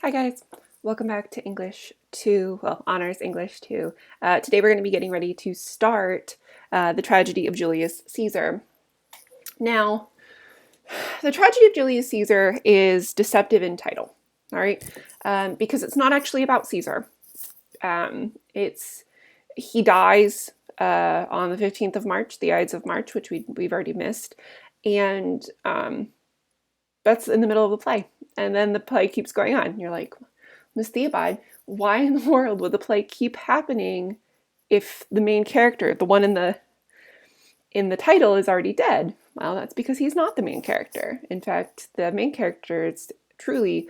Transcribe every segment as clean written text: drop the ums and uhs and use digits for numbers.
Hi guys, welcome back to English 2, Honors English 2. Today we're going to be getting ready to start the tragedy of Julius Caesar. Now, the tragedy of Julius Caesar is deceptive in title, all right, because it's not actually about Caesar. He dies on the 15th of March, the Ides of March, which we've already missed, and that's in the middle of the play. And then the play keeps going on. You're like, Miss Theobald, why in the world would the play keep happening if the main character, the one in the title, is already dead? Well, that's because he's not the main character. In fact, the main character is truly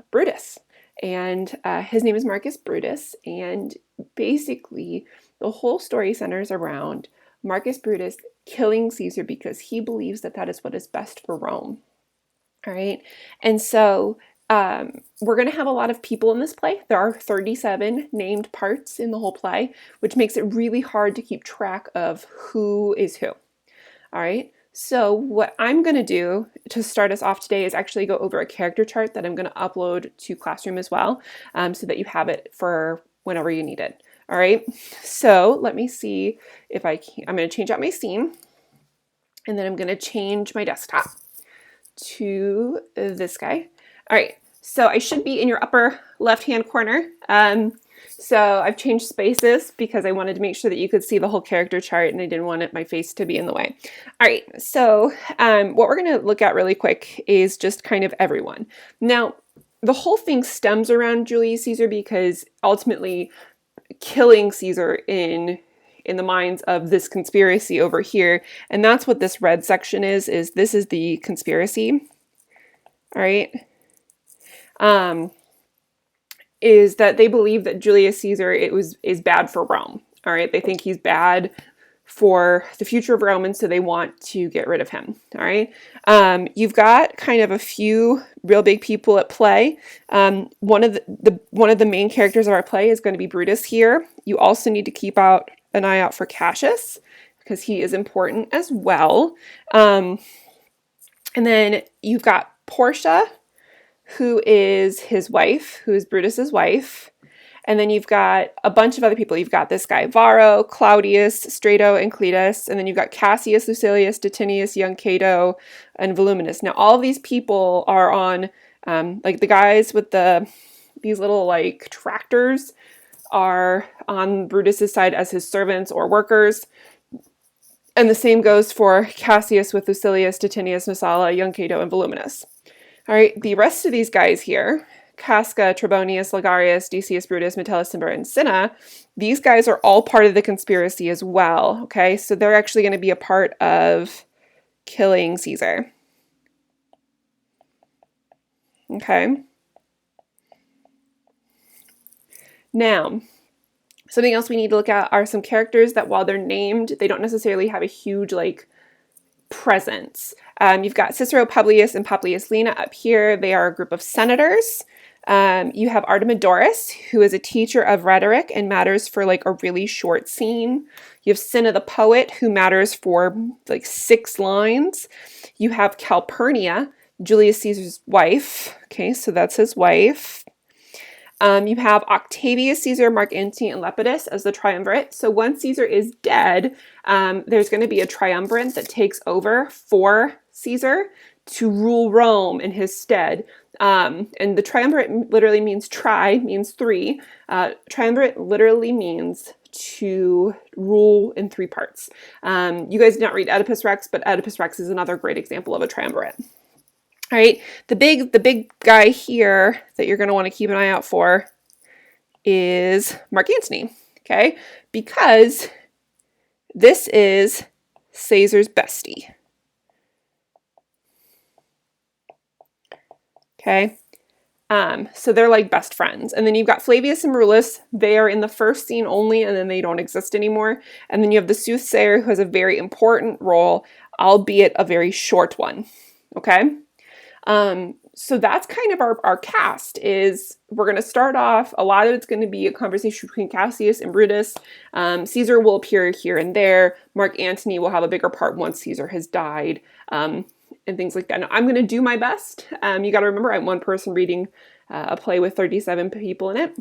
Brutus, and his name is Marcus Brutus, and basically the whole story centers around Marcus Brutus killing Caesar because he believes that that is what is best for Rome. All right, and so we're going to have a lot of people in this play. There are 37 named parts in the whole play, which makes it really hard to keep track of who is who. All right, so what I'm going to do to start us off today is actually go over a character chart that I'm going to upload to Classroom as well, so that you have it for whenever you need it. All right, so let me see if I can. I'm going to change out my scene, and then I'm going to change my desktop to this guy. All right, so I should be in your upper left-hand corner. So I've changed spaces because I wanted to make sure that you could see the whole character chart and I didn't want my face to be in the way. All right, so what we're going to look at really quick is just kind of everyone. Now, the whole thing stems around Julius Caesar because ultimately killing Caesar in the minds of this conspiracy over here, and that's what this red section is this is the conspiracy. All right, is that they believe that Julius Caesar is bad for Rome. All right, they think he's bad for the future of Rome, and so they want to get rid of him. All right, you've got kind of a few real big people at play. One of the main characters of our play is going to be Brutus here. You also need to keep an eye out for Cassius because he is important as well. And then you've got Portia, who is his wife, who is Brutus's wife. And then you've got a bunch of other people. You've got this guy, Varro, Claudius, Strato, and Cletus. And then you've got Cassius, Lucilius, Detinius, young Cato, and Voluminus. Now, all of these people are on, like the guys with these little like tractors are on Brutus's side as his servants or workers. And the same goes for Cassius with Lucilius, Detinius, Messala, young Cato, and Voluminus. All right, the rest of these guys here, Casca, Trebonius, Ligarius, Decius Brutus, Metellus Timber, and Cinna, these guys are all part of the conspiracy as well, okay? So they're actually going to be a part of killing Caesar. Okay? Now, something else we need to look at are some characters that while they're named, they don't necessarily have a huge, like, presence. You've got Cicero, Publius, and Publius Lena up here. They are a group of senators. You have Artemidorus, who is a teacher of rhetoric and matters for like a really short scene. You have Cinna the poet, who matters for like 6 lines. You have Calpurnia, Julius Caesar's wife. Okay, so that's his wife. You have Octavius Caesar, Mark Antony, and Lepidus as the triumvirate. So once Caesar is dead, there's going to be a triumvirate that takes over for Caesar to rule Rome in his stead. And the triumvirate literally means means 3. Triumvirate literally means to rule in 3 parts. You guys did not read Oedipus Rex, but Oedipus Rex is another great example of a triumvirate. All right, the big guy here that you're going to want to keep an eye out for is Mark Antony, okay? Because this is Caesar's bestie. Okay? So they're like best friends. And then you've got Flavius and Marulus. They are in the first scene only, and then they don't exist anymore. And then you have the soothsayer, who has a very important role, albeit a very short one, okay? So that's kind of our cast. Is we're going to start off, a lot of it's going to be a conversation between Cassius and Brutus. Caesar will appear here and there. Mark Antony will have a bigger part once Caesar has died. and things like that. Now, I'm going to do my best. You got to remember, I'm one person reading a play with 37 people in it,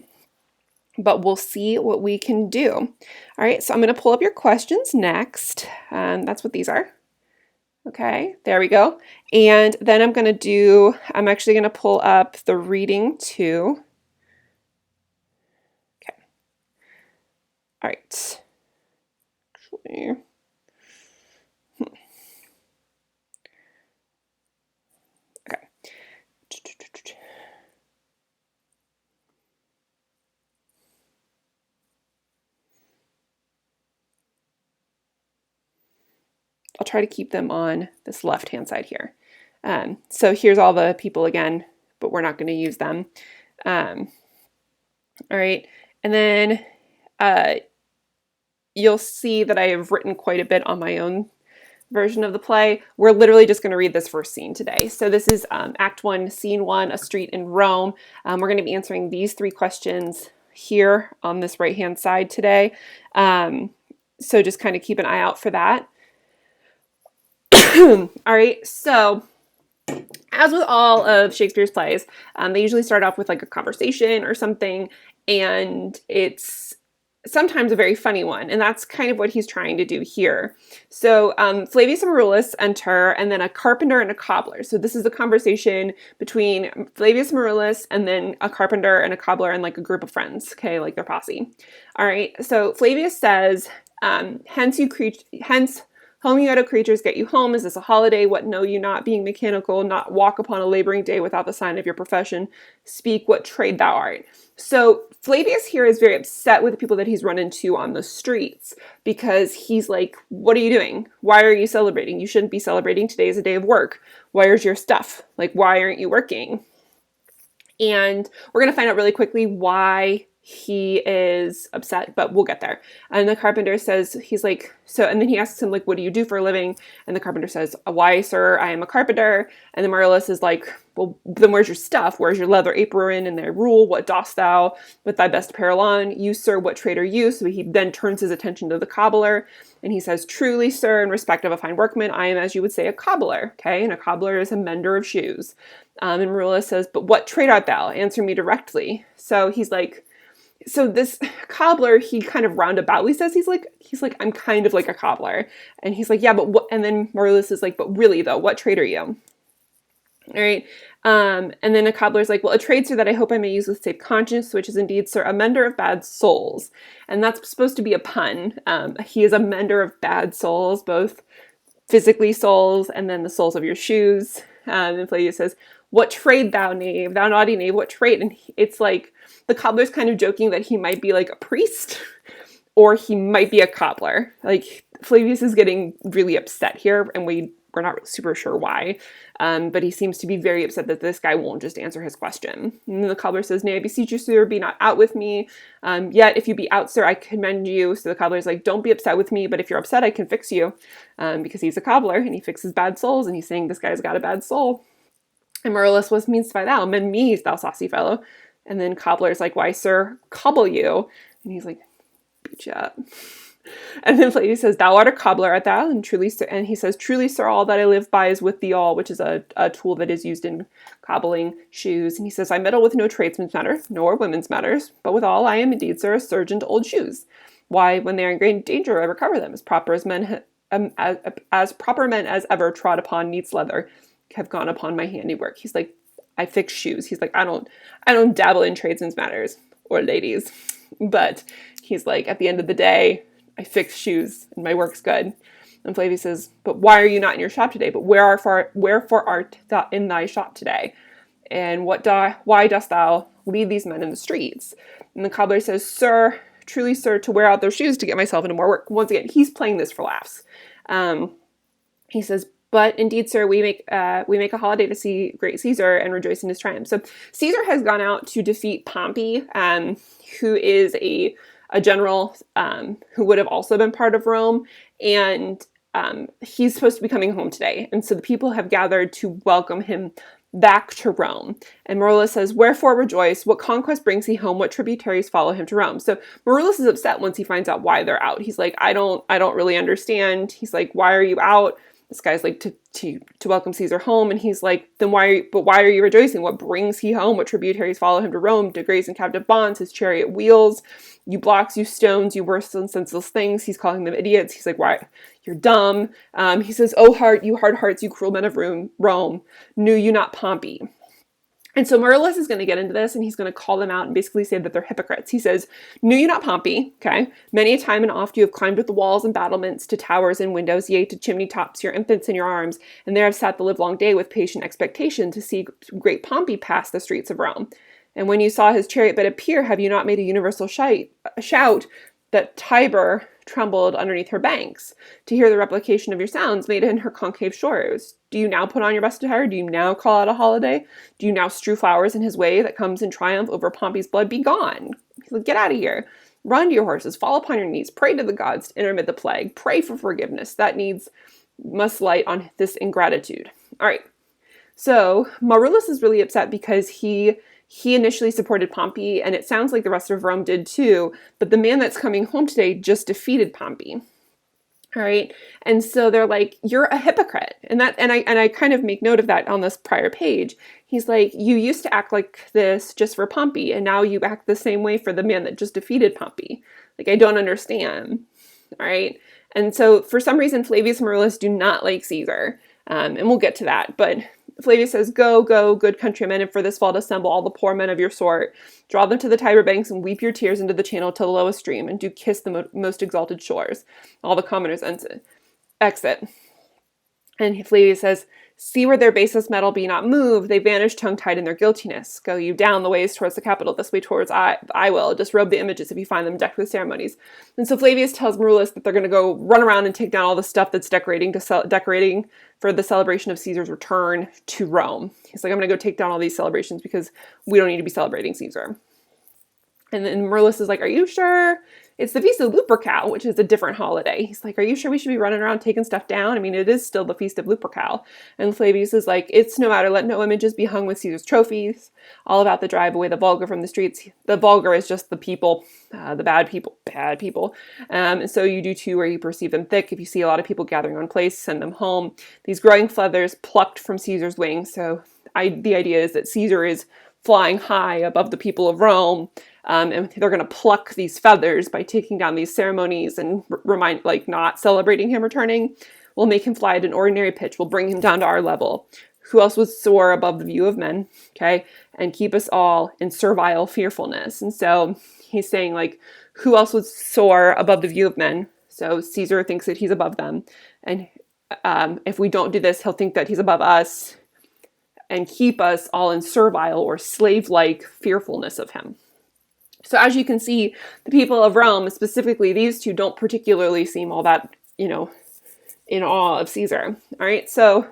but we'll see what we can do. All right, so I'm going to pull up your questions next. That's what these are. Okay, there we go. And then I'm actually going to pull up the reading too. Okay. All right. Actually, okay. I'll try to keep them on this left-hand side here. So here's all the people again, but we're not going to use them. All right, and then you'll see that I have written quite a bit on my own version of the play. We're literally just going to read this first scene today. So this is Act 1, Scene 1, A Street in Rome. We're going to be answering these 3 questions here on this right-hand side today. So just kind of keep an eye out for that. All right, so as with all of Shakespeare's plays, they usually start off with like a conversation or something, and it's sometimes a very funny one, and that's kind of what he's trying to do here. So Flavius and Marullus enter, and then a carpenter and a cobbler. So this is the conversation between Flavius and Marullus, and then a carpenter and a cobbler and like a group of friends, okay, like their posse. All right, so Flavius says, hence home you out of creatures get you home. Is this a holiday? What know you not, being mechanical, not walk upon a laboring day without the sign of your profession? Speak what trade thou art. So Flavius here is very upset with the people that he's run into on the streets, because he's like, what are you doing? Why are you celebrating? You shouldn't be celebrating. Today is a day of work. Where's your stuff? Like, why aren't you working? And we're going to find out really quickly why he is upset, but we'll get there. And the carpenter says, he's like, so, and then he asks him, like, what do you do for a living? And the carpenter says, why, sir, I am a carpenter. And then Marullus is like, well, then where's your stuff? Where's your leather apron and their rule? What dost thou with thy best apparel on? You, sir, what trade are you? So he then turns his attention to the cobbler, and he says, truly, sir, in respect of a fine workman, I am, as you would say, a cobbler. Okay, and a cobbler is a mender of shoes. And Marullus says, but what trade art thou? Answer me directly. So he's like, so this cobbler, he kind of roundaboutly says he's like, I'm kind of like a cobbler. And he's like, yeah, but what? And then Marullus is like, but really though, what trade are you? All right. And then a cobbler's like, well, a trade, sir, that I hope I may use with safe conscience, which is indeed, sir, a mender of bad souls. And that's supposed to be a pun. He is a mender of bad souls, both physically souls and then the soles of your shoes. And Flavius says, what trade thou, knave, thou naughty knave, what trade? And it's like, the cobbler's kind of joking that he might be like a priest or he might be a cobbler. Like, Flavius is getting really upset here, and we're not super sure why. But he seems to be very upset that this guy won't just answer his question. And then the cobbler says, nay, I beseech you, sir, be not out with me. Yet if you be out, sir, I commend you. So the cobbler's like, don't be upset with me, but if you're upset, I can fix you. Because he's a cobbler and he fixes bad souls, and he's saying this guy's got a bad soul. And Marullus, what meanst by thou? Mend me, thou saucy fellow. And then cobbler's like, why, sir, cobble you? And he's like, beat you up. And then Flavius says, thou art a cobbler, art thou? And truly, sir, and he says, truly, sir, all that I live by is with thee all, which is a tool that is used in cobbling shoes. And he says, I meddle with no tradesman's matter, nor women's matters, but with all I am indeed, sir, a surgeon to old shoes. Why, when they are in great danger, I recover them, as proper men as ever trod upon neat's leather have gone upon my handiwork. He's like, I fix shoes. He's like, I don't dabble in tradesmen's matters or ladies, but he's like, at the end of the day, I fix shoes and my work's good. And Flavius says, but why are you not in your shop today? But wherefore art thou in thy shop today? And why dost thou lead these men in the streets? And the cobbler says, sir, truly, sir, to wear out their shoes to get myself into more work. Once again, he's playing this for laughs. He says, but indeed, sir, we make a holiday to see great Caesar and rejoice in his triumph. So Caesar has gone out to defeat Pompey, who is a general who would have also been part of Rome, and he's supposed to be coming home today. And so the people have gathered to welcome him back to Rome. And Marullus says, wherefore rejoice? What conquest brings he home? What tributaries follow him to Rome? So Marullus is upset once he finds out why they're out. He's like, I don't really understand. He's like, why are you out? This guy's like, to welcome Caesar home. And he's like, then why are you rejoicing? What brings he home? What tributaries follow him to Rome to graze in captive bonds? His chariot wheels, you blocks, you stones, you worse and senseless things. He's calling them idiots. He's like, why? You're dumb. He says, oh heart, you hard hearts, you cruel men of Rome, knew you not Pompey? And so Marullus is going to get into this, and he's going to call them out and basically say that they're hypocrites. He says, knew you not Pompey, okay? Many a time and oft you have climbed with the walls and battlements to towers and windows, yea, to chimney tops, your infants in your arms, and there have sat the livelong day with patient expectation to see great Pompey pass the streets of Rome. And when you saw his chariot bed appear, have you not made a universal shout that Tiber trembled underneath her banks, to hear the replication of your sounds made in her concave shores? Do you now put on your best attire? Do you now call out a holiday? Do you now strew flowers in his way that comes in triumph over Pompey's blood? Be gone. Get out of here. Run to your horses, fall upon your knees, pray to the gods to intermit the plague, pray for forgiveness. That needs must light on this ingratitude. All right. So Marullus is really upset because he initially supported Pompey, and it sounds like the rest of Rome did too, but the man that's coming home today just defeated Pompey. All right. And so they're like, you're a hypocrite. And I kind of make note of that on this prior page. He's like, you used to act like this just for Pompey, and now you act the same way for the man that just defeated Pompey. Like, I don't understand. All right. And so for some reason, Flavius and Marullus do not like Caesar. And we'll get to that. But Flavius says, go, good countrymen, and for this fall assemble all the poor men of your sort. Draw them to the Tiber banks and weep your tears into the channel to the lowest stream, and do kiss the most exalted shores. All the commoners exit. And Flavius says, see where their baseless metal be not moved, they vanish tongue-tied in their guiltiness. Go you down the ways towards the Capitol, this way towards I will. Disrobe the images if you find them decked with ceremonies. And so Flavius tells Marullus that they're going to go run around and take down all the stuff that's decorating for the celebration of Caesar's return to Rome. He's like, I'm going to go take down all these celebrations because we don't need to be celebrating Caesar. And then Marullus is like, are you sure? It's the Feast of Lupercal, which is a different holiday. He's like, are you sure we should be running around taking stuff down? I mean, it is still the Feast of Lupercal. And Flavius is like, it's no matter, let no images be hung with Caesar's trophies. All about the drive away the vulgar from the streets. The vulgar is just the people, the bad people. And so you do too where you perceive them thick. If you see a lot of people gathering on place, send them home. These growing feathers plucked from Caesar's wings. So the idea is that Caesar is flying high above the people of Rome. And they're going to pluck these feathers by taking down these ceremonies and not celebrating him returning. We'll make him fly at an ordinary pitch. We'll bring him down to our level. Who else would soar above the view of men? Okay. And keep us all in servile fearfulness. And so he's saying, like, who else would soar above the view of men? So Caesar thinks that he's above them. And if we don't do this, he'll think that he's above us and keep us all in servile or slave-like fearfulness of him. So as you can see, the people of Rome, specifically these two, don't particularly seem all that, in awe of Caesar. All right, so,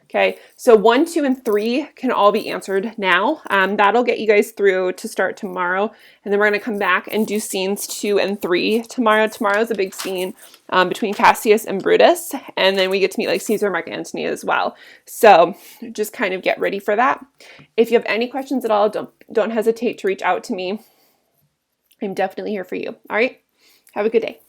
okay, so 1, 2, and 3 can all be answered now. That'll get you guys through to start tomorrow. And then we're going to come back and do scenes 2 and 3 tomorrow. Tomorrow's a big scene between Cassius and Brutus. And then we get to meet like Caesar and Mark Antony as well. So just kind of get ready for that. If you have any questions at all, don't hesitate to reach out to me. I'm definitely here for you. All right. Have a good day.